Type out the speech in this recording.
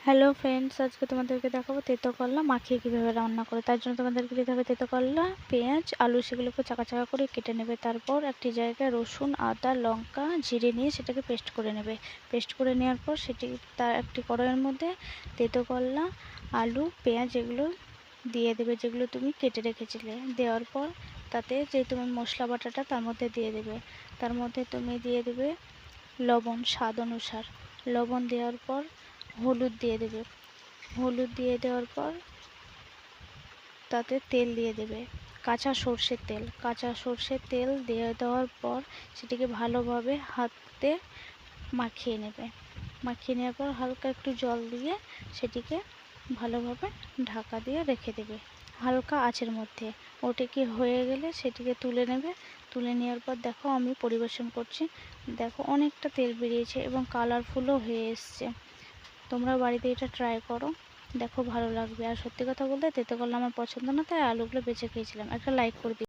Hello friends, আজকে তোমাদেরকে দেখাবো তেতো করলা মাখিয়ে কীভাবে রান্না করে। তার জন্য তোমাদেরকে দিতে হবে তেতো করলা, পেঁয়াজ, আলু, সেগুলোকে চাকা চাকা করে কেটে নেবে। তারপর একটি জায়গায় রসুন, আদা, লঙ্কা, জিরে নিয়ে সেটাকে পেস্ট করে নেবে। পেস্ট করে নেওয়ার পর সেটি তার একটি কড়াইয়ের মধ্যে তেতো করলা, আলু, পেঁয়াজ এগুলো দিয়ে দেবে, যেগুলো তুমি কেটে রেখেছিলে। দেওয়ার পর তাতে যে তুমি মশলা বাটাটা তার মধ্যে দিয়ে দেবে। তার মধ্যে তুমি দিয়ে দেবে লবণ স্বাদ অনুসার। লবণ দেওয়ার পর হলুদ দিয়ে দেবে। হলুদ দিয়ে দেওয়ার পর তাতে তেল দিয়ে দেবে, কাঁচা সর্ষের তেল দিয়ে দেওয়ার পর সেটিকে ভালোভাবে হাতে মাখিয়ে নেবে। মাখিয়ে নেওয়ার পর হালকা একটু জল দিয়ে সেটিকে ভালোভাবে ঢাকা দিয়ে রেখে দেবে হালকা আঁচের মধ্যে। ওটিকে হয়ে গেলে সেটিকে তুলে নেবে। তুলে নেওয়ার পর দেখো আমি পরিবেশন করছি। দেখো অনেকটা তেল বেরিয়েছে এবং কালারফুলও হয়ে এসছে। তোমরা বাড়িতে এটা ট্রাই করো, দেখো ভালো লাগবে। আর সত্যি কথা বলতে তেতো করলা আমার পছন্দ না, তাই আলুগুলো বেছে খেয়েছিলাম। একটা লাইক করে দিও।